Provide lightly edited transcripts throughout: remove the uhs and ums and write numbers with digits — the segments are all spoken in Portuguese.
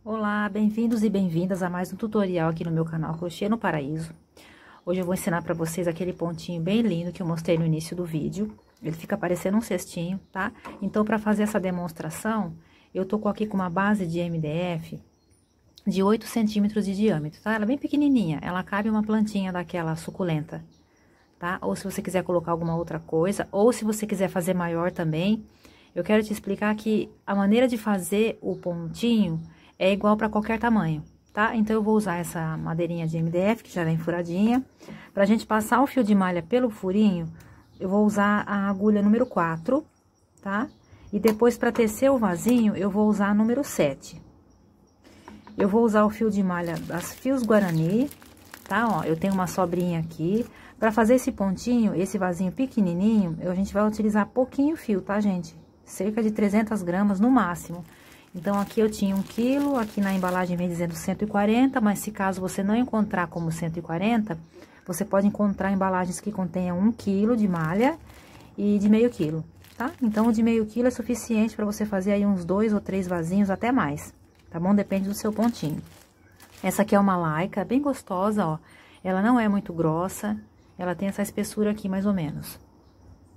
Olá, bem-vindos e bem-vindas a mais um tutorial aqui no meu canal Crochê no Paraíso. Hoje eu vou ensinar pra vocês aquele pontinho bem lindo que eu mostrei no início do vídeo. Ele fica parecendo um cestinho, tá? Então, pra fazer essa demonstração, eu tô aqui com uma base de MDF de 8 centímetros de diâmetro, tá? Ela é bem pequenininha, ela cabe uma plantinha daquela suculenta, tá? Ou se você quiser colocar alguma outra coisa, ou se você quiser fazer maior também, eu quero te explicar que a maneira de fazer o pontinho é igual para qualquer tamanho, tá? Então, eu vou usar essa madeirinha de MDF, que já vem furadinha. Pra gente passar o fio de malha pelo furinho, eu vou usar a agulha número 4, tá? E depois, para tecer o vasinho, eu vou usar a número 7. Eu vou usar o fio de malha das Fios Guarani, tá? Ó, eu tenho uma sobrinha aqui. Para fazer esse pontinho, esse vasinho pequenininho, a gente vai utilizar pouquinho fio, tá, gente? Cerca de 300 gramas no máximo. Então, aqui eu tinha 1 quilo, aqui na embalagem vem dizendo 140, mas se caso você não encontrar como 140, você pode encontrar embalagens que contenham 1 quilo de malha e de meio quilo, tá? Então, o de meio quilo é suficiente para você fazer aí uns 2 ou 3 vasinhos, até mais, tá bom? Depende do seu pontinho. Essa aqui é uma lycra, bem gostosa, ó. Ela não é muito grossa, ela tem essa espessura aqui, mais ou menos,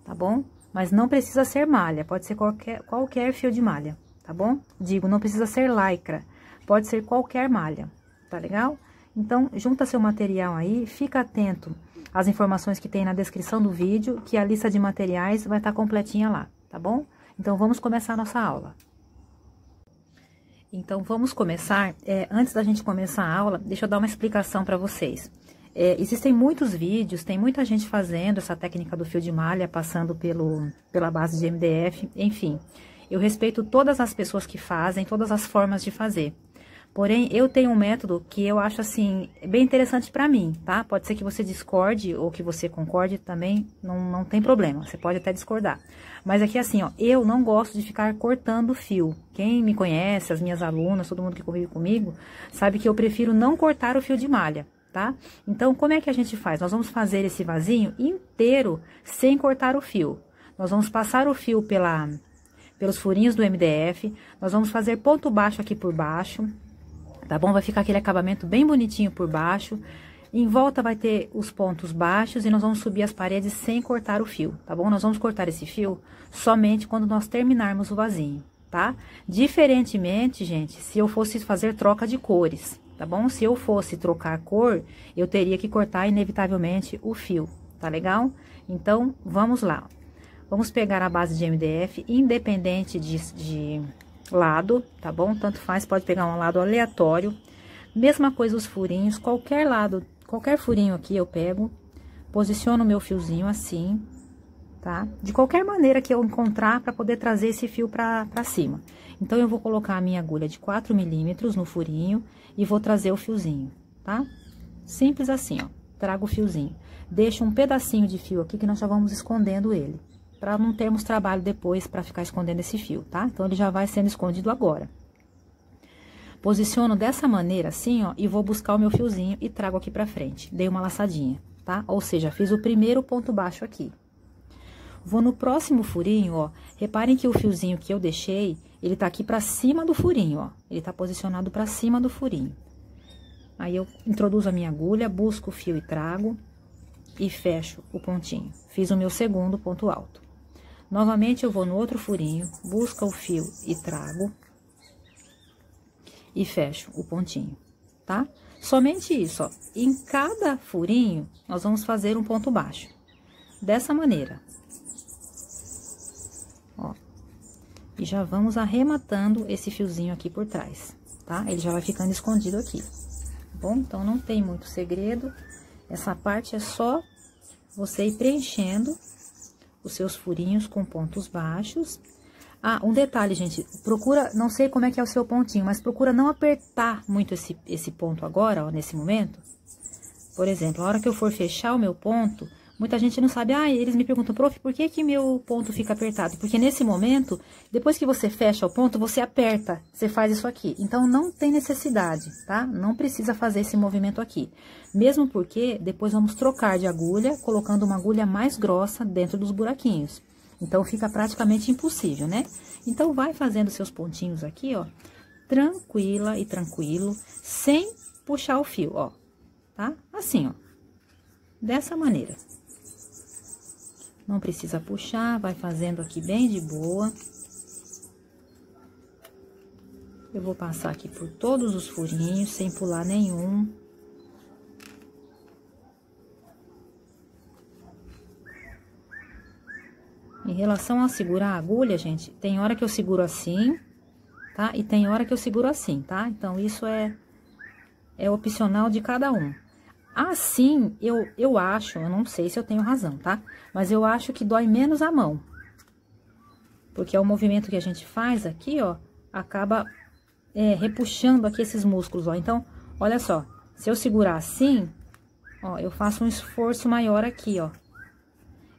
tá bom? Mas não precisa ser malha, pode ser qualquer fio de malha. Tá bom? Digo, não precisa ser lycra, pode ser qualquer malha, tá legal? Então, junta seu material aí, fica atento às informações que tem na descrição do vídeo, que a lista de materiais vai estar completinha lá, tá bom? Então, vamos começar a nossa aula. Então, vamos começar, antes da gente começar a aula, deixa eu dar uma explicação para vocês. Existem muitos vídeos, tem muita gente fazendo essa técnica do fio de malha, passando pela base de MDF, enfim. Eu respeito todas as pessoas que fazem, todas as formas de fazer. Porém, eu tenho um método que eu acho, assim, bem interessante pra mim, tá? Pode ser que você discorde ou que você concorde também, não tem problema. Você pode até discordar. Mas aqui, assim, ó, eu não gosto de ficar cortando fio. Quem me conhece, as minhas alunas, todo mundo que convive comigo, sabe que eu prefiro não cortar o fio de malha, tá? Então, como é que a gente faz? Nós vamos fazer esse vasinho inteiro sem cortar o fio. Nós vamos passar o fio pelos furinhos do MDF, nós vamos fazer ponto baixo aqui por baixo, tá bom? Vai ficar aquele acabamento bem bonitinho por baixo, em volta vai ter os pontos baixos e nós vamos subir as paredes sem cortar o fio, tá bom? Nós vamos cortar esse fio somente quando nós terminarmos o vasinho, tá? Diferentemente, gente, se eu fosse fazer troca de cores, tá bom? Se eu fosse trocar cor, eu teria que cortar inevitavelmente o fio, tá legal? Então, vamos lá. Vamos pegar a base de MDF, independente de lado, tá bom? Tanto faz, pode pegar um lado aleatório. Mesma coisa os furinhos, qualquer lado, qualquer furinho aqui eu pego, posiciono o meu fiozinho assim, tá? De qualquer maneira que eu encontrar para poder trazer esse fio pra cima. Então, eu vou colocar a minha agulha de 4 milímetros no furinho e vou trazer o fiozinho, tá? Simples assim, ó, trago o fiozinho. Deixo um pedacinho de fio aqui que nós já vamos escondendo ele, para não termos trabalho depois para ficar escondendo esse fio, tá? Então, ele já vai sendo escondido agora. Posiciono dessa maneira, assim, ó, e vou buscar o meu fiozinho e trago aqui pra frente. Dei uma laçadinha, tá? Ou seja, fiz o primeiro ponto baixo aqui. Vou no próximo furinho, ó, reparem que o fiozinho que eu deixei, ele tá aqui pra cima do furinho, ó. Ele tá posicionado pra cima do furinho. Aí, eu introduzo a minha agulha, busco o fio e trago, e fecho o pontinho. Fiz o meu segundo ponto alto. Novamente, eu vou no outro furinho, busco o fio e trago. E fecho o pontinho, tá? Somente isso, ó. Em cada furinho, nós vamos fazer um ponto baixo. Dessa maneira. Ó. E já vamos arrematando esse fiozinho aqui por trás, tá? Ele já vai ficando escondido aqui, tá bom? Então, não tem muito segredo. Essa parte é só você ir preenchendo os seus furinhos com pontos baixos. Ah, um detalhe, gente, procura, não sei como é que é o seu pontinho, mas procura não apertar muito esse ponto agora, ó, nesse momento. Por exemplo, a hora que eu for fechar o meu ponto, muita gente não sabe, eles me perguntam, prof, por que que meu ponto fica apertado? Porque nesse momento, depois que você fecha o ponto, você aperta, você faz isso aqui. Então, não tem necessidade, tá? Não precisa fazer esse movimento aqui. Mesmo porque, depois vamos trocar de agulha, colocando uma agulha mais grossa dentro dos buraquinhos. Então, fica praticamente impossível, né? Então, vai fazendo seus pontinhos aqui, ó, tranquila e tranquilo, sem puxar o fio, ó, tá? Assim, ó, dessa maneira. Não precisa puxar, vai fazendo aqui bem de boa. Eu vou passar aqui por todos os furinhos, sem pular nenhum. Em relação a segurar a agulha, gente, tem hora que eu seguro assim, tá? E tem hora que eu seguro assim, tá? Então, isso é opcional de cada um. Assim, eu acho, eu não sei se eu tenho razão, tá? Mas eu acho que dói menos a mão. Porque é o movimento que a gente faz aqui, ó, acaba repuxando aqui esses músculos, ó. Então, olha só, se eu segurar assim, ó, eu faço um esforço maior aqui, ó.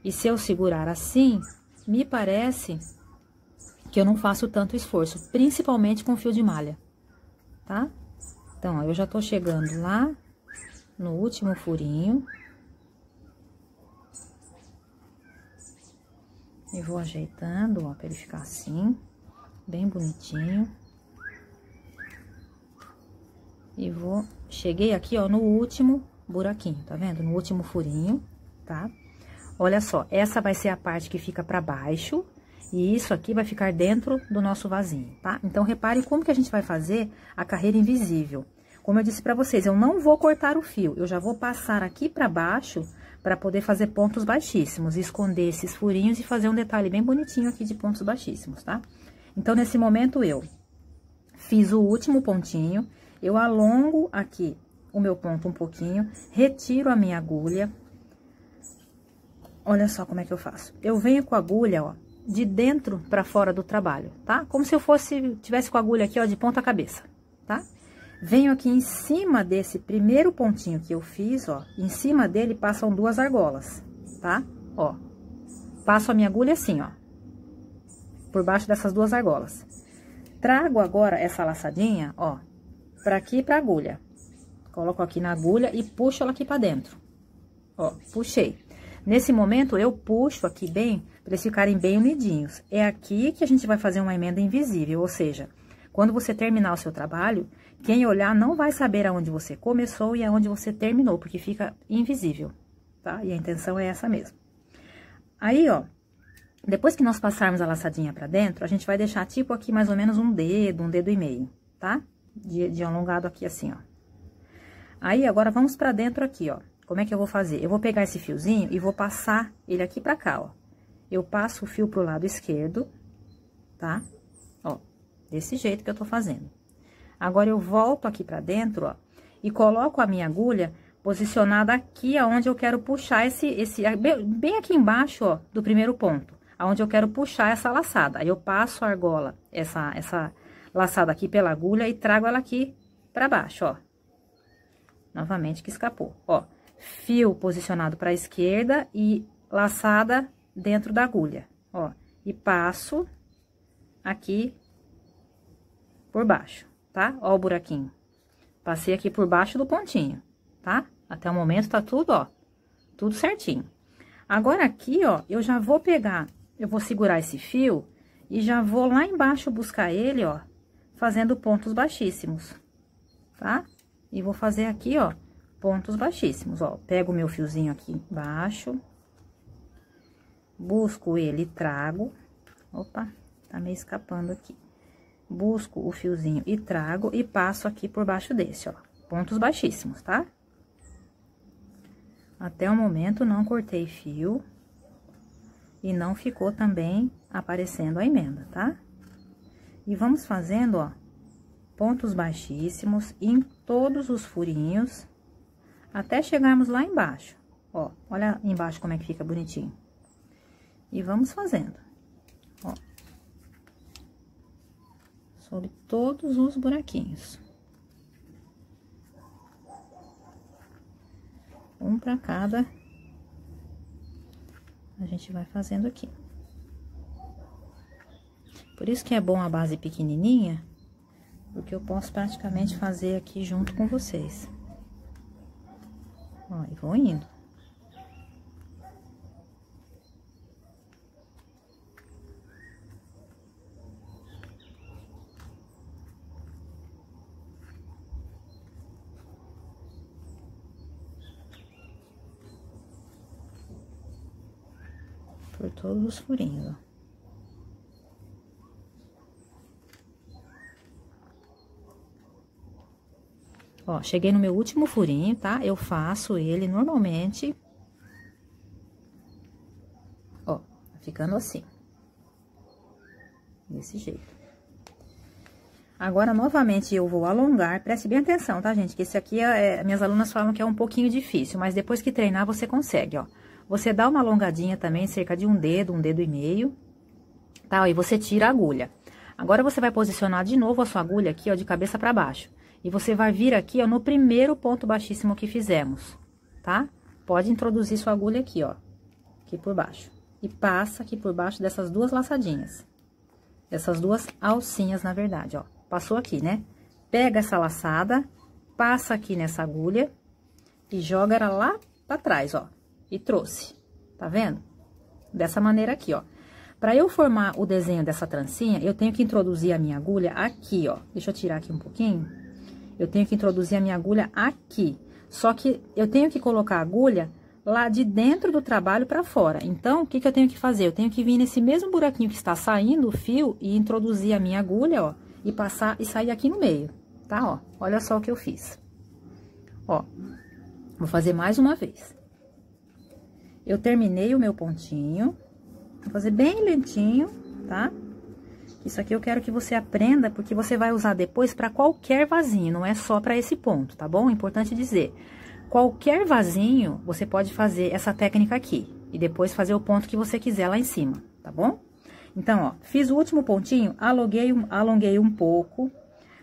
E se eu segurar assim, me parece que eu não faço tanto esforço, principalmente com fio de malha, tá? Então, ó, eu já tô chegando lá no último furinho. E vou ajeitando, ó, pra ele ficar assim, bem bonitinho. E cheguei aqui, ó, no último buraquinho, tá vendo? No último furinho, tá? Olha só, essa vai ser a parte que fica pra baixo, e isso aqui vai ficar dentro do nosso vasinho, tá? Então, repare como que a gente vai fazer a carreira invisível. Como eu disse pra vocês, eu não vou cortar o fio, eu já vou passar aqui pra baixo pra poder fazer pontos baixíssimos, esconder esses furinhos e fazer um detalhe bem bonitinho aqui de pontos baixíssimos, tá? Então, nesse momento, eu fiz o último pontinho, eu alongo aqui o meu ponto um pouquinho, retiro a minha agulha. Olha só como é que eu faço. Eu venho com a agulha, ó, de dentro pra fora do trabalho, tá? Como se eu tivesse com a agulha aqui, ó, de ponta cabeça, tá? Venho aqui em cima desse primeiro pontinho que eu fiz, ó, em cima dele passam 2 argolas, tá? Ó, passo a minha agulha assim, ó, por baixo dessas 2 argolas. Trago agora essa laçadinha, ó, pra aqui pra agulha. Coloco aqui na agulha e puxo ela aqui pra dentro. Ó, puxei. Nesse momento, eu puxo aqui bem, pra eles ficarem bem unidinhos. É aqui que a gente vai fazer uma emenda invisível, ou seja, quando você terminar o seu trabalho, quem olhar não vai saber aonde você começou e aonde você terminou, porque fica invisível, tá? E a intenção é essa mesmo. Aí, ó, depois que nós passarmos a laçadinha pra dentro, a gente vai deixar tipo aqui mais ou menos um dedo e meio, tá? De alongado aqui assim, ó. Aí, agora, vamos pra dentro aqui, ó. Como é que eu vou fazer? Eu vou pegar esse fiozinho e vou passar ele aqui pra cá, ó. Eu passo o fio pro lado esquerdo, tá? Ó, desse jeito que eu tô fazendo. Agora, eu volto aqui pra dentro, ó, e coloco a minha agulha posicionada aqui, aonde eu quero puxar bem aqui embaixo, ó, do primeiro ponto, aonde eu quero puxar essa laçada. Aí, eu passo a argola, essa laçada aqui pela agulha e trago ela aqui pra baixo, ó. Novamente que escapou, ó. Fio posicionado pra esquerda e laçada dentro da agulha, ó. E passo aqui por baixo, tá? Ó o buraquinho. Passei aqui por baixo do pontinho, tá? Até o momento tá tudo, ó, tudo certinho. Agora aqui, ó, eu já vou pegar, eu vou segurar esse fio e já vou lá embaixo buscar ele, ó, fazendo pontos baixíssimos, tá? E vou fazer aqui, ó, pontos baixíssimos, ó. Pego o meu fiozinho aqui embaixo, busco ele e trago. Opa, tá meio escapando aqui. Busco o fiozinho e trago e passo aqui por baixo desse, ó. Pontos baixíssimos, tá? Até o momento não cortei fio e não ficou também aparecendo a emenda, tá? E vamos fazendo, ó, pontos baixíssimos em todos os furinhos, até chegarmos lá embaixo, ó. Olha embaixo como é que fica bonitinho. E vamos fazendo, ó, sobre todos os buraquinhos. Um pra cada, a gente vai fazendo aqui. Por isso que é bom a base pequenininha, porque eu posso praticamente fazer aqui junto com vocês. Ó, e vou indo. por todos os furinhos, ó. Ó, cheguei no meu último furinho, tá? Eu faço ele normalmente. Ó, ficando assim. Desse jeito. Agora, novamente, eu vou alongar. Preste bem atenção, tá, gente? Que esse aqui, minhas alunas falam que é um pouquinho difícil, mas depois que treinar, você consegue, ó. Você dá uma alongadinha também, cerca de um dedo e meio, tá? E você tira a agulha. Agora, você vai posicionar de novo a sua agulha aqui, ó, de cabeça pra baixo. E você vai vir aqui, ó, no primeiro ponto baixíssimo que fizemos, tá? Pode introduzir sua agulha aqui, ó, aqui por baixo. E passa aqui por baixo dessas duas laçadinhas. Essas duas alcinhas, na verdade, ó. Passou aqui, né? Pega essa laçada, passa aqui nessa agulha e joga ela lá pra trás, ó. E trouxe, tá vendo? Dessa maneira aqui, ó. Pra eu formar o desenho dessa trancinha, eu tenho que introduzir a minha agulha aqui, ó. Deixa eu tirar aqui um pouquinho. Eu tenho que introduzir a minha agulha aqui. Só que eu tenho que colocar a agulha lá de dentro do trabalho pra fora. Então, o que que eu tenho que fazer? Eu tenho que vir nesse mesmo buraquinho que está saindo o fio e introduzir a minha agulha, ó. E passar e sair aqui no meio, tá? Ó, olha só o que eu fiz. Ó, vou fazer mais uma vez. Eu terminei o meu pontinho. Vou fazer bem lentinho, tá? Isso aqui eu quero que você aprenda, porque você vai usar depois para qualquer vasinho, não é só para esse ponto, tá bom? Importante dizer, qualquer vasinho, você pode fazer essa técnica aqui, e depois fazer o ponto que você quiser lá em cima, tá bom? Então, ó, fiz o último pontinho, alonguei um pouco,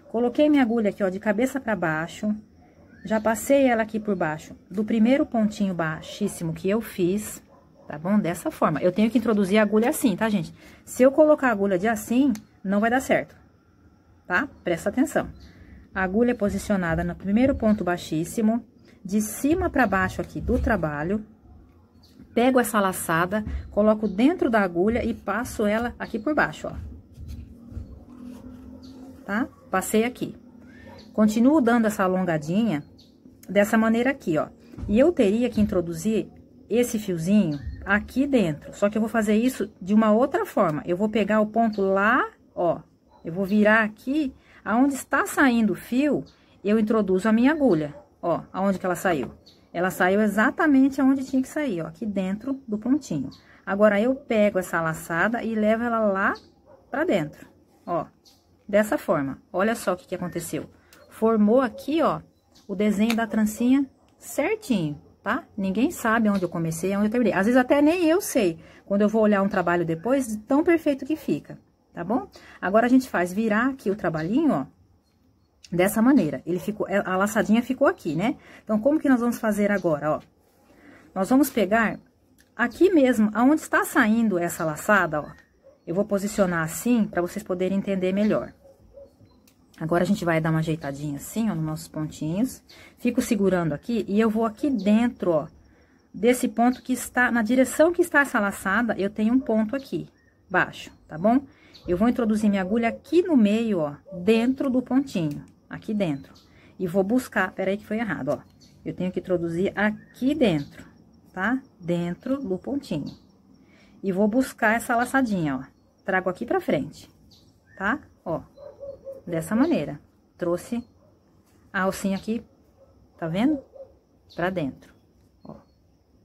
coloquei minha agulha aqui, ó, de cabeça para baixo, já passei ela aqui por baixo do primeiro pontinho baixíssimo que eu fiz, tá bom? Dessa forma. Eu tenho que introduzir a agulha assim, tá, gente? Se eu colocar a agulha de assim, não vai dar certo, tá? Presta atenção. A agulha é posicionada no primeiro ponto baixíssimo, de cima pra baixo aqui do trabalho. Pego essa laçada, coloco dentro da agulha e passo ela aqui por baixo, ó. Tá? Passei aqui. Continuo dando essa alongadinha dessa maneira aqui, ó. E eu teria que introduzir esse fiozinho aqui dentro. Só que eu vou fazer isso de uma outra forma. Eu vou pegar o ponto lá, ó. Eu vou virar aqui, aonde está saindo o fio, eu introduzo a minha agulha. Ó, aonde que ela saiu? Ela saiu exatamente aonde tinha que sair, ó, aqui dentro do pontinho. Agora, eu pego essa laçada e levo ela lá pra dentro, ó. Dessa forma. Olha só o que aconteceu. Formou aqui, ó, o desenho da trancinha certinho, tá? Ninguém sabe onde eu comecei, onde eu terminei. Às vezes até nem eu sei, quando eu vou olhar um trabalho depois, tão perfeito que fica, tá bom? Agora, a gente faz virar aqui o trabalhinho, ó, dessa maneira. Ele ficou, a laçadinha ficou aqui, né? Então, como que nós vamos fazer agora, ó? Nós vamos pegar aqui mesmo, aonde está saindo essa laçada, ó. Eu vou posicionar assim, pra vocês poderem entender melhor. Agora, a gente vai dar uma ajeitadinha assim, ó, nos nossos pontinhos. Fico segurando aqui e eu vou aqui dentro, ó, desse ponto que está, na direção que está essa laçada, eu tenho um ponto aqui, baixo, tá bom? Eu vou introduzir minha agulha aqui no meio, ó, dentro do pontinho, aqui dentro. E vou buscar, peraí que foi errado, ó. Eu tenho que introduzir aqui dentro, tá? Dentro do pontinho. E vou buscar essa laçadinha, ó. Trago aqui pra frente, tá? Ó. Dessa maneira. Trouxe a alcinha aqui, tá vendo? Pra dentro, ó.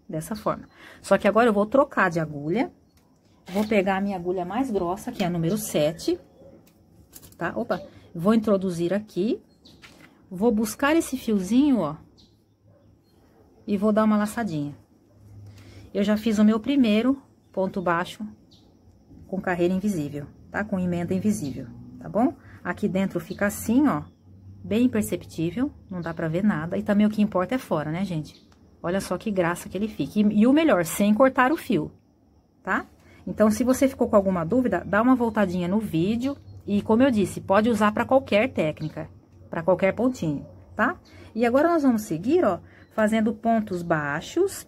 Dessa forma. Só que agora eu vou trocar de agulha. Vou pegar a minha agulha mais grossa, que é a número 7, tá? Opa! Vou introduzir aqui. Vou buscar esse fiozinho, ó. E vou dar uma laçadinha. Eu já fiz o meu primeiro ponto baixo com carreira invisível, tá? Com emenda invisível, tá bom? Aqui dentro fica assim, ó, bem imperceptível, não dá pra ver nada. E também o que importa é fora, né, gente? Olha só que graça que ele fica. E o melhor, sem cortar o fio, tá? Então, se você ficou com alguma dúvida, dá uma voltadinha no vídeo. E, como eu disse, pode usar pra qualquer técnica, pra qualquer pontinho, tá? E agora, nós vamos seguir, ó, fazendo pontos baixos,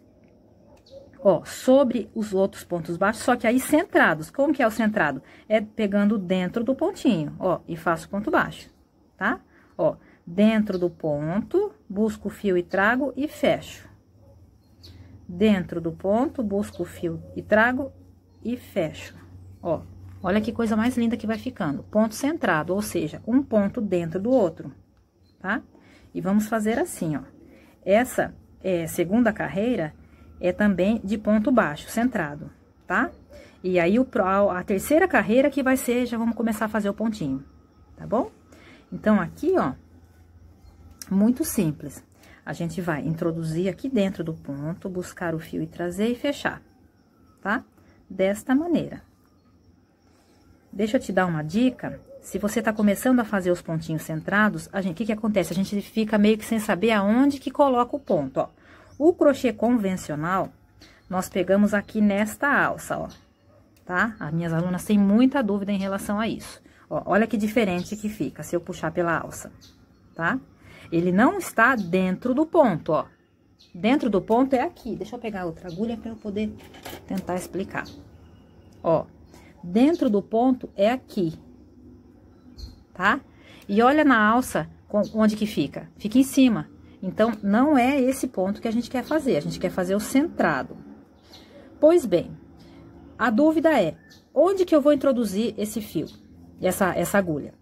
ó, sobre os outros pontos baixos, só que aí centrados. Como que é o centrado? É pegando dentro do pontinho, ó, e faço ponto baixo, tá? Ó, dentro do ponto, busco o fio e trago e fecho. Dentro do ponto, busco o fio e trago e fecho, ó. Olha que coisa mais linda que vai ficando. Ponto centrado, ou seja, um ponto dentro do outro, tá? E vamos fazer assim, ó. Essa segunda carreira é também de ponto baixo, centrado, tá? E aí, a terceira carreira que vai ser, já vamos começar a fazer o pontinho, tá bom? Então, aqui, ó, muito simples. A gente vai introduzir aqui dentro do ponto, buscar o fio e trazer e fechar, tá? Desta maneira. Deixa eu te dar uma dica. Se você tá começando a fazer os pontinhos centrados, o que que acontece? A gente fica meio que sem saber aonde que coloca o ponto, ó. O crochê convencional, nós pegamos aqui nesta alça, ó, tá? As minhas alunas têm muita dúvida em relação a isso. Ó, olha que diferente que fica se eu puxar pela alça, tá? Ele não está dentro do ponto, ó. Dentro do ponto é aqui. Deixa eu pegar outra agulha para eu poder tentar explicar. Ó, dentro do ponto é aqui, tá? E olha na alça, onde que fica? Fica em cima. Então, não é esse ponto que a gente quer fazer. A gente quer fazer o centrado. Pois bem, a dúvida é, onde que eu vou introduzir esse fio? Essa agulha?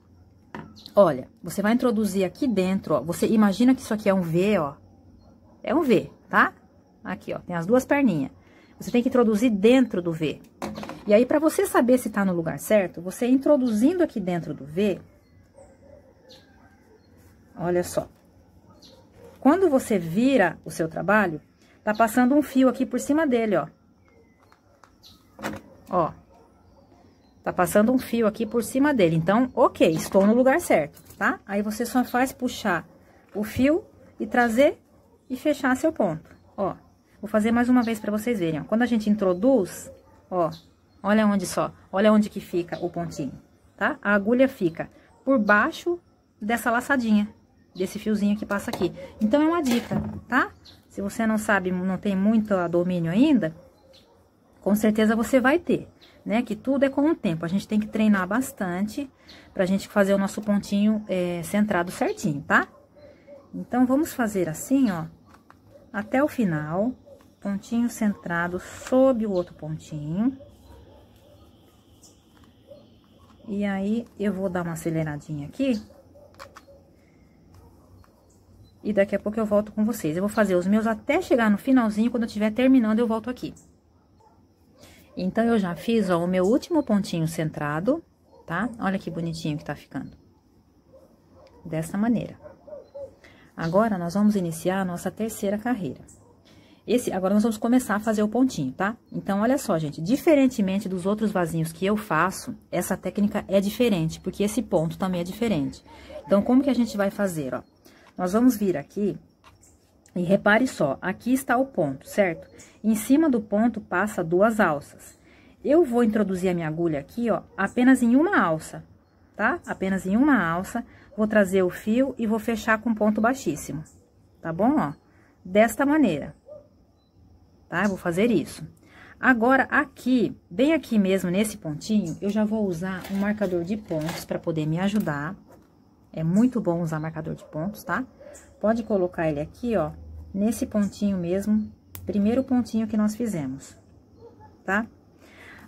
Olha, você vai introduzir aqui dentro, ó. Você imagina que isso aqui é um V, ó. É um V, tá? Aqui, ó, tem as duas perninhas. Você tem que introduzir dentro do V. E aí, pra você saber se tá no lugar certo, você introduzindo aqui dentro do V, olha só. Quando você vira o seu trabalho, tá passando um fio aqui por cima dele, ó. Ó. Tá passando um fio aqui por cima dele. Então, ok, estou no lugar certo, tá? Aí, você só faz puxar o fio e trazer e fechar seu ponto, ó. Vou fazer mais uma vez pra vocês verem, ó. Quando a gente introduz, ó, olha onde só, olha onde que fica o pontinho, tá? A agulha fica por baixo dessa laçadinha, desse fiozinho que passa aqui. Então, é uma dica, tá? Se você não sabe, não tem muito domínio ainda, com certeza você vai ter, né? Que tudo é com o tempo. A gente tem que treinar bastante pra gente fazer o nosso pontinho centrado certinho, tá? Então, vamos fazer assim, ó, até o final, pontinho centrado sob o outro pontinho. E aí, eu vou dar uma aceleradinha aqui. E daqui a pouco eu volto com vocês. Eu vou fazer os meus até chegar no finalzinho, quando eu estiver terminando, eu volto aqui. Então, eu já fiz, ó, o meu último pontinho centrado, tá? Olha que bonitinho que tá ficando. Dessa maneira. Agora, nós vamos iniciar a nossa terceira carreira. Agora, nós vamos começar a fazer o pontinho, tá? Então, olha só, gente, diferentemente dos outros vasinhos que eu faço, essa técnica é diferente, porque esse ponto também é diferente. Então, como que a gente vai fazer, ó? Nós vamos vir aqui e repare só, aqui está o ponto, certo? Em cima do ponto passa duas alças. Eu vou introduzir a minha agulha aqui, ó, apenas em uma alça, tá? Apenas em uma alça, vou trazer o fio e vou fechar com ponto baixíssimo, tá bom, ó? Desta maneira, tá? Eu vou fazer isso. Agora, aqui, bem aqui mesmo, nesse pontinho, eu já vou usar um marcador de pontos para poder me ajudar. É muito bom usar marcador de pontos, tá? Pode colocar ele aqui, ó, nesse pontinho mesmo, primeiro pontinho que nós fizemos, tá?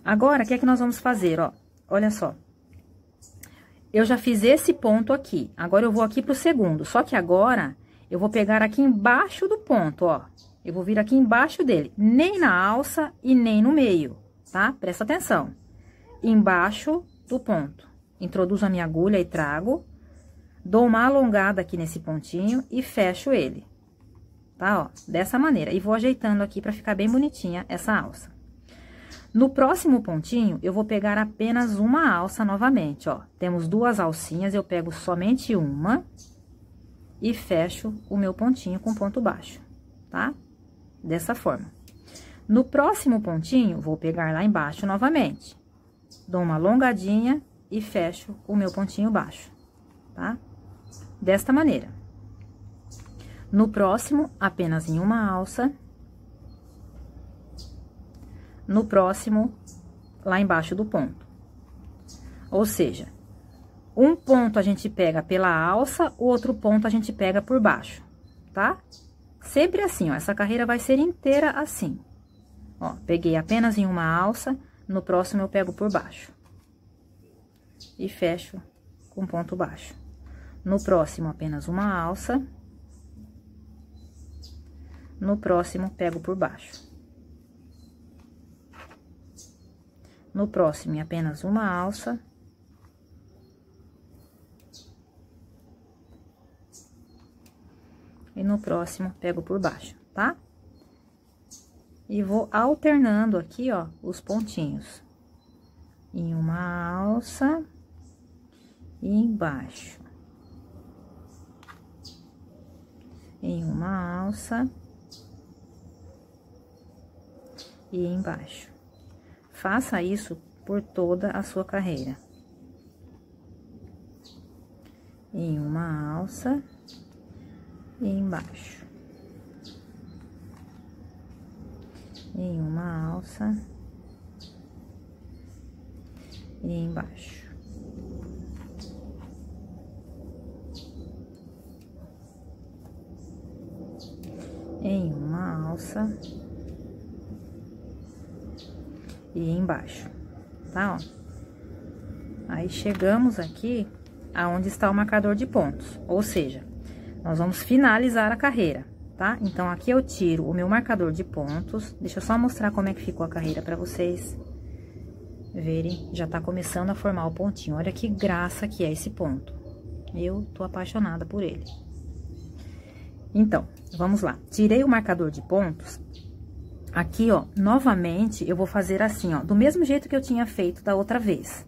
Agora, o que é que nós vamos fazer, ó? Olha só. Eu já fiz esse ponto aqui, agora eu vou aqui pro segundo, só que agora eu vou pegar aqui embaixo do ponto, ó. Eu vou vir aqui embaixo dele, nem na alça e nem no meio, tá? Presta atenção. Embaixo do ponto. Introduzo a minha agulha e trago. Dou uma alongada aqui nesse pontinho e fecho ele, tá? Ó, dessa maneira. E vou ajeitando aqui pra ficar bem bonitinha essa alça. No próximo pontinho, eu vou pegar apenas uma alça novamente, ó. Temos duas alcinhas, eu pego somente uma e fecho o meu pontinho com ponto baixo, tá? Dessa forma. No próximo pontinho, vou pegar lá embaixo novamente. Dou uma alongadinha e fecho o meu pontinho baixo, tá? Desta maneira. No próximo, apenas em uma alça. No próximo, lá embaixo do ponto. Ou seja, um ponto a gente pega pela alça, o outro ponto a gente pega por baixo, tá? Sempre assim, ó, essa carreira vai ser inteira assim. Ó, peguei apenas em uma alça, No próximo, eu pego por baixo. E fecho com ponto baixo. No próximo, apenas uma alça. No próximo, pego por baixo. No próximo, apenas uma alça. E no próximo, pego por baixo, tá? E vou alternando aqui, ó, os pontinhos. Em uma alça e embaixo. Em uma alça e embaixo. Faça isso por toda a sua carreira. Em uma alça e embaixo. Em uma alça e embaixo. Em uma alça e embaixo, tá, ó? Aí, chegamos aqui aonde está o marcador de pontos, ou seja, nós vamos finalizar a carreira, tá? Então, aqui eu tiro o meu marcador de pontos, deixa eu só mostrar como é que ficou a carreira pra vocês verem, já tá começando a formar o pontinho, olha que graça que é esse ponto, eu tô apaixonada por ele. Então, vamos lá, tirei o marcador de pontos. Aqui, ó, novamente, eu vou fazer assim, ó, do mesmo jeito que eu tinha feito da outra vez,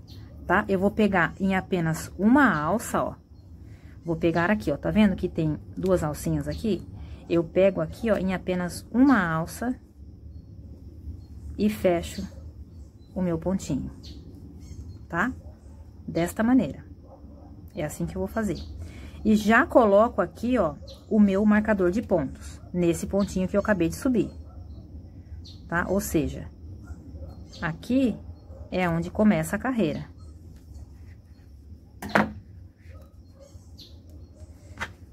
tá? Eu vou pegar em apenas uma alça, ó. Vou pegar aqui, ó, tá vendo que tem duas alcinhas aqui? Eu pego aqui, ó, em apenas uma alça e fecho o meu pontinho, tá? Desta maneira. É assim que eu vou fazer. E já coloco aqui, ó, o meu marcador de pontos, nesse pontinho que eu acabei de subir. Tá? Ou seja, aqui é onde começa a carreira.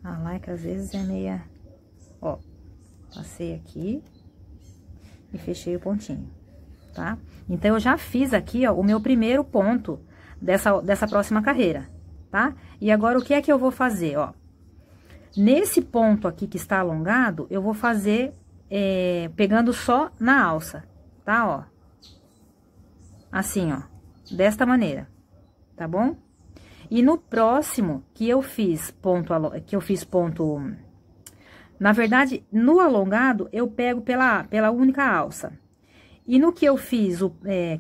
A like às vezes é meia... Ó, passei aqui e fechei o pontinho, tá? Então, eu já fiz aqui, ó, o meu primeiro ponto dessa próxima carreira, tá? E agora, o que é que eu vou fazer, ó? Nesse ponto aqui que está alongado, eu vou fazer... pegando só na alça, tá, ó? Assim, ó, desta maneira, tá bom? E no próximo que eu fiz ponto, na verdade, no alongado, eu pego pela única alça. E no que eu fiz,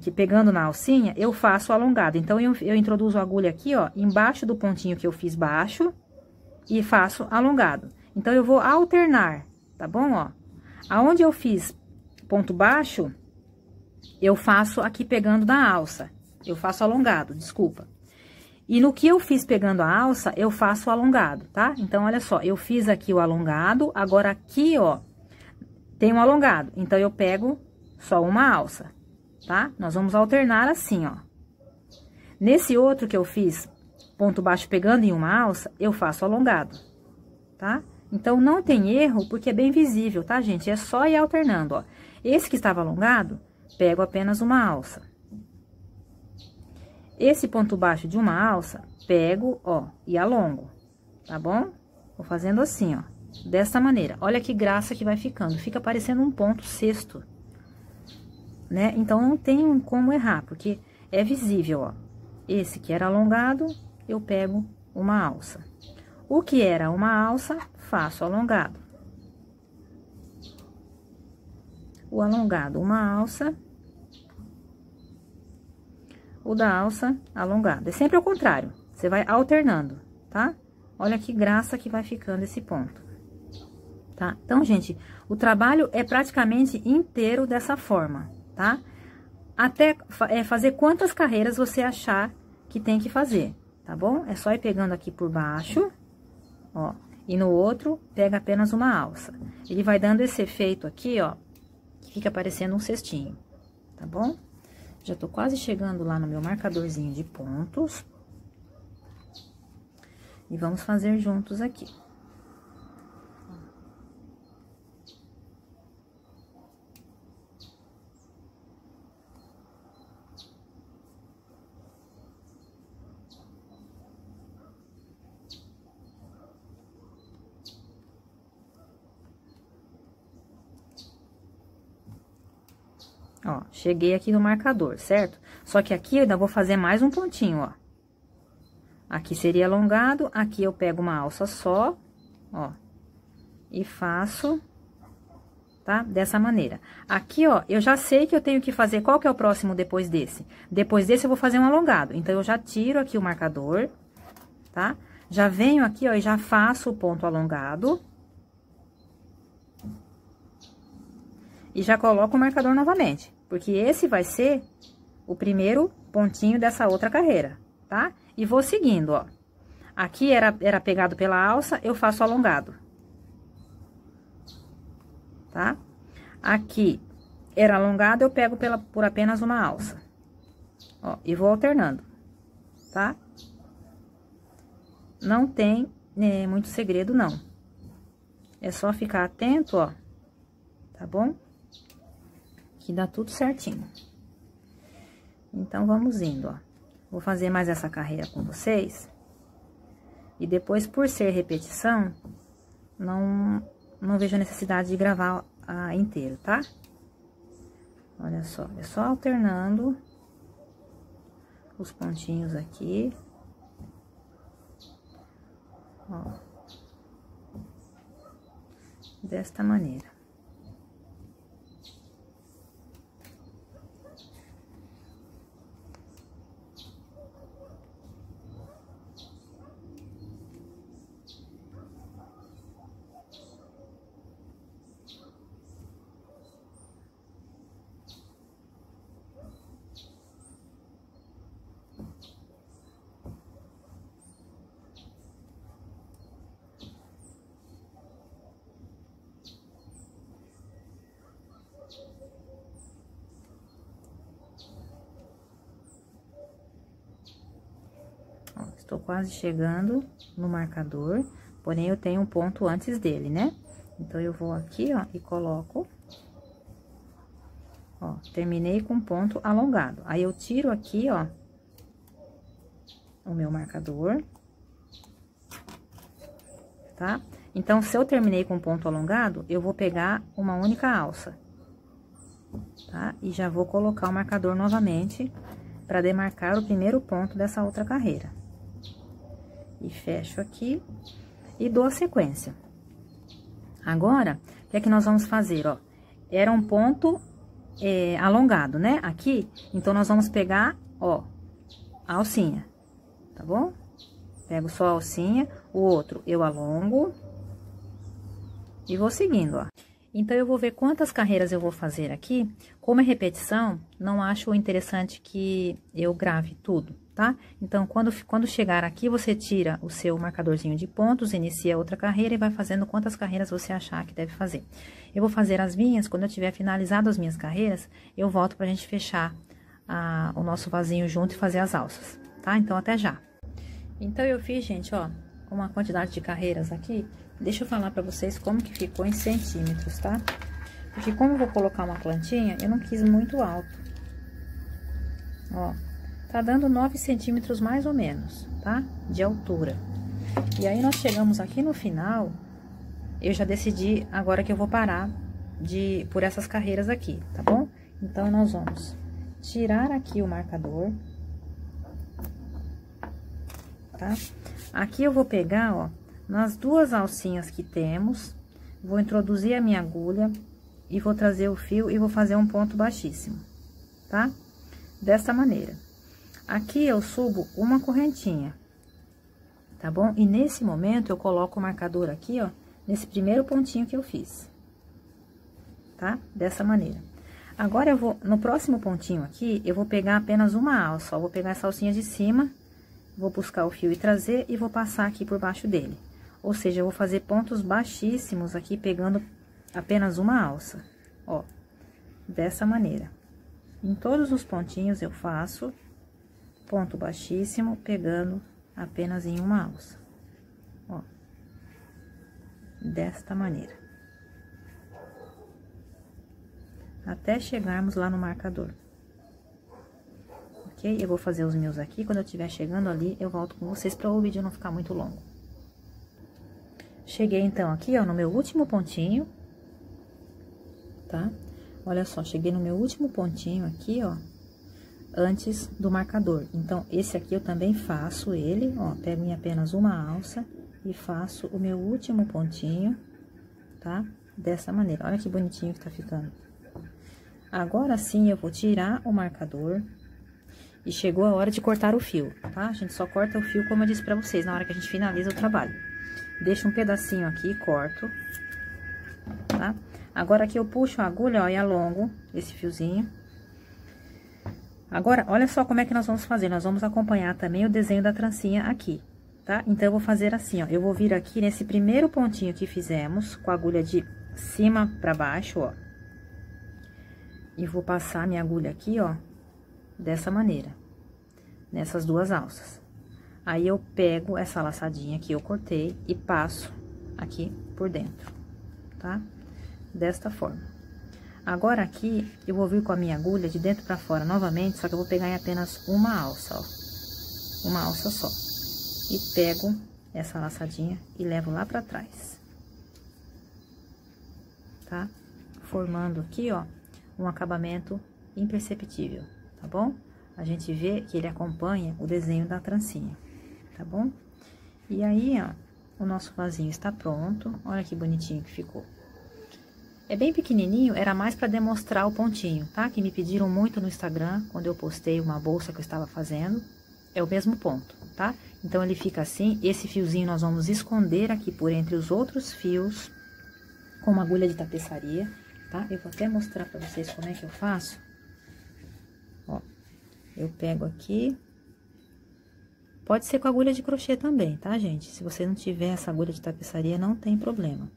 que pegando na alcinha, eu faço o alongado. Então, eu introduzo a agulha aqui, ó, embaixo do pontinho que eu fiz baixo e faço alongado. Então, eu vou alternar, tá bom, ó? Aonde eu fiz ponto baixo, eu faço aqui pegando na alça. Eu faço alongado, desculpa. E no que eu fiz pegando a alça, eu faço alongado, tá? Então, olha só, eu fiz aqui o alongado, agora aqui, ó, tem um alongado. Então, eu pego só uma alça, tá? Nós vamos alternar assim, ó. Nesse outro que eu fiz ponto baixo pegando em uma alça, eu faço alongado, tá? Então, não tem erro, porque é bem visível, tá, gente? É só ir alternando, ó. Esse que estava alongado, pego apenas uma alça. Esse ponto baixo de uma alça, pego, ó, e alongo, tá bom? Vou fazendo assim, ó, dessa maneira. Olha que graça que vai ficando. Fica parecendo um ponto sexto, né? Então, não tem como errar, porque é visível, ó. Esse que era alongado, eu pego uma alça. O que era uma alça, faço alongado. O alongado, uma alça. O da alça, alongado. É sempre ao contrário. Você vai alternando, tá? Olha que graça que vai ficando esse ponto. Tá? Então, gente, o trabalho é praticamente inteiro dessa forma, tá? Até fazer quantas carreiras você achar que tem que fazer, tá bom? É só ir pegando aqui por baixo, ó, e no outro, pega apenas uma alça. Ele vai dando esse efeito aqui, ó, que fica parecendo um cestinho, tá bom? Já tô quase chegando lá no meu marcadorzinho de pontos. E vamos fazer juntos aqui. Ó, cheguei aqui no marcador, certo? Só que aqui eu ainda vou fazer mais um pontinho, ó. Aqui seria alongado, aqui eu pego uma alça só, ó, e faço, tá? Dessa maneira. Aqui, ó, eu já sei que eu tenho que fazer, qual que é o próximo depois desse? Depois desse eu vou fazer um alongado, então eu já tiro aqui o marcador, tá? Já venho aqui, ó, e já faço o ponto alongado. E já coloco o marcador novamente, porque esse vai ser o primeiro pontinho dessa outra carreira, tá? E vou seguindo, ó. Aqui era pegado pela alça, eu faço alongado. Tá? Aqui era alongado, eu pego por apenas uma alça. Ó, e vou alternando, tá? Não tem muito segredo, não. É só ficar atento, ó, tá bom? Que dá tudo certinho. Então, vamos indo, ó. Vou fazer mais essa carreira com vocês. E depois, por ser repetição, não vejo a necessidade de gravar inteiro, tá? Olha só, é só alternando os pontinhos aqui. Ó. Desta maneira. Estou quase chegando no marcador, porém eu tenho um ponto antes dele, né? Então, eu vou aqui, ó, e coloco. Ó, terminei com ponto alongado. Aí, eu tiro aqui, ó, o meu marcador. Tá? Então, se eu terminei com ponto alongado, eu vou pegar uma única alça. Tá? E já vou colocar o marcador novamente para demarcar o primeiro ponto dessa outra carreira. E fecho aqui e dou a sequência. Agora, o que é que nós vamos fazer, ó? Era um ponto alongado, né? Aqui, então, nós vamos pegar, ó, a alcinha, tá bom? Pego só a alcinha, o outro eu alongo e vou seguindo, ó. Então, eu vou ver quantas carreiras eu vou fazer aqui. Como é repetição, não acho interessante que eu grave tudo, tá? Então, quando chegar aqui, você tira o seu marcadorzinho de pontos, inicia outra carreira e vai fazendo quantas carreiras você achar que deve fazer. Eu vou fazer as minhas, quando eu tiver finalizado as minhas carreiras, eu volto pra gente fechar o nosso vasinho junto e fazer as alças, tá? Então, até já. Então, eu fiz, gente, ó, uma quantidade de carreiras aqui. Deixa eu falar pra vocês como que ficou em centímetros, tá? Porque como eu vou colocar uma plantinha, eu não quis muito alto. Ó, tá dando 9 centímetros mais ou menos, tá? De altura. E aí, nós chegamos aqui no final, eu já decidi agora que eu vou parar por essas carreiras aqui, tá bom? Então, nós vamos tirar aqui o marcador, tá? Aqui eu vou pegar, ó, nas duas alcinhas que temos, vou introduzir a minha agulha e vou trazer o fio e vou fazer um ponto baixíssimo, tá? Dessa maneira. Aqui eu subo uma correntinha, tá bom? E nesse momento eu coloco o marcador aqui, ó, nesse primeiro pontinho que eu fiz, tá? Dessa maneira. Agora, no próximo pontinho aqui, eu vou pegar apenas uma alça, ó, vou pegar essa alcinha de cima, vou buscar o fio e trazer e vou passar aqui por baixo dele. Ou seja, eu vou fazer pontos baixíssimos aqui, pegando apenas uma alça, ó, dessa maneira. Em todos os pontinhos eu faço ponto baixíssimo, pegando apenas em uma alça, ó, desta maneira. Até chegarmos lá no marcador. Ok? Eu vou fazer os meus aqui, quando eu estiver chegando ali, eu volto com vocês para o vídeo não ficar muito longo. Cheguei, então, aqui, ó, no meu último pontinho, tá? olha só, cheguei no meu último pontinho aqui, ó, antes do marcador. Então, esse aqui eu também faço ele, ó, pego em apenas uma alça e faço o meu último pontinho, tá? Dessa maneira, olha que bonitinho que tá ficando. Agora sim, eu vou tirar o marcador e chegou a hora de cortar o fio, tá? A gente só corta o fio, como eu disse pra vocês, na hora que a gente finaliza o trabalho. Deixo um pedacinho aqui e corto, tá? Agora aqui eu puxo a agulha, ó, e alongo esse fiozinho. Agora, olha só como é que nós vamos fazer. Nós vamos acompanhar também o desenho da trancinha aqui, tá? Então, eu vou fazer assim, ó. Eu vou vir aqui nesse primeiro pontinho que fizemos, com a agulha de cima pra baixo, ó. E vou passar minha agulha aqui, ó, dessa maneira, nessas duas alças. Aí, eu pego essa laçadinha que eu cortei e passo aqui por dentro, tá? Desta forma. Agora, aqui, eu vou vir com a minha agulha de dentro pra fora novamente, só que eu vou pegar em apenas uma alça, ó. Uma alça só. E pego essa laçadinha e levo lá pra trás. Tá? Formando aqui, ó, um acabamento imperceptível, tá bom? A gente vê que ele acompanha o desenho da trancinha, tá bom? E aí, ó, o nosso vasinho está pronto. Olha que bonitinho que ficou. É bem pequenininho, era mais para demonstrar o pontinho, tá? Que me pediram muito no Instagram, quando eu postei uma bolsa que eu estava fazendo. É o mesmo ponto, tá? Então, ele fica assim. Esse fiozinho nós vamos esconder aqui por entre os outros fios, com uma agulha de tapeçaria, tá? Eu vou até mostrar para vocês como é que eu faço. Ó, eu pego aqui. Pode ser com agulha de crochê também, tá, gente? Se você não tiver essa agulha de tapeçaria, não tem problema.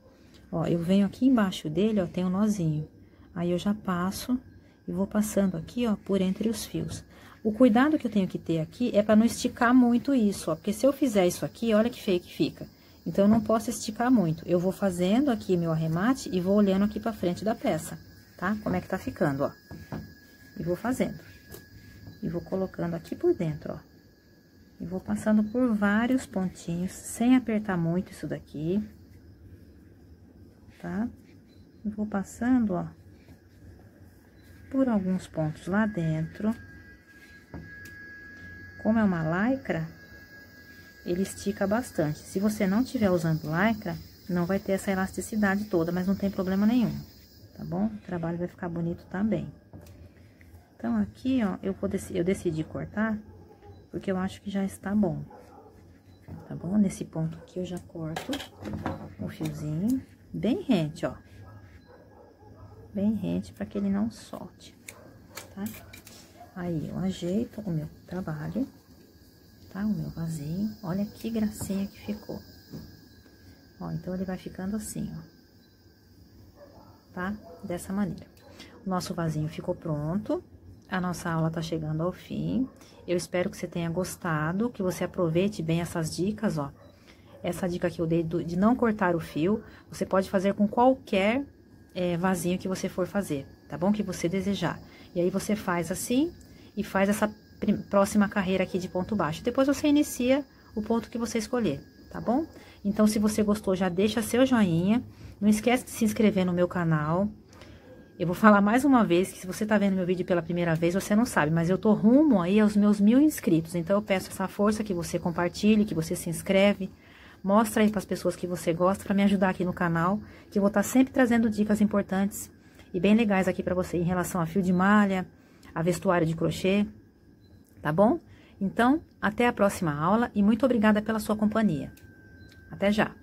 Ó, eu venho aqui embaixo dele, ó, tem um nozinho. Aí, eu já passo e vou passando aqui, ó, por entre os fios. O cuidado que eu tenho que ter aqui é para não esticar muito isso, ó. Porque se eu fizer isso aqui, olha que feio que fica. Então, eu não posso esticar muito. Eu vou fazendo aqui meu arremate e vou olhando aqui pra frente da peça, tá? Como é que tá ficando, ó. E vou fazendo. E vou colocando aqui por dentro, ó. E vou passando por vários pontinhos, sem apertar muito isso daqui. Tá? E vou passando, ó, por alguns pontos lá dentro. Como é uma lycra, ele estica bastante. Se você não estiver usando lycra, não vai ter essa elasticidade toda, mas não tem problema nenhum, tá bom? O trabalho vai ficar bonito também. Então, aqui, ó, eu decidi cortar, porque eu acho que já está bom, tá bom? Nesse ponto aqui, eu já corto o fiozinho. Bem rente, ó. Bem rente para que ele não solte, tá? Aí, eu ajeito o meu trabalho, tá? O meu vasinho. Olha que gracinha que ficou. Ó, então, ele vai ficando assim, ó. Tá? Dessa maneira. O nosso vasinho ficou pronto. A nossa aula tá chegando ao fim. Eu espero que você tenha gostado, que você aproveite bem essas dicas, ó. Essa dica que eu dei de não cortar o fio, você pode fazer com qualquer vasinho que você for fazer, tá bom? Que você desejar. E aí, você faz assim e faz essa próxima carreira aqui de ponto baixo. Depois, você inicia o ponto que você escolher, tá bom? Então, se você gostou, já deixa seu joinha. Não esquece de se inscrever no meu canal. Eu vou falar mais uma vez que se você tá vendo meu vídeo pela primeira vez, você não sabe, mas eu tô rumo aí aos meus 1000 inscritos. Então, eu peço essa força que você compartilhe, que você se inscreve. Mostra aí para as pessoas que você gosta, para me ajudar aqui no canal, que eu vou estar sempre trazendo dicas importantes e bem legais aqui para você em relação a fio de malha, a vestuário de crochê, tá bom? Então, até a próxima aula e muito obrigada pela sua companhia. Até já!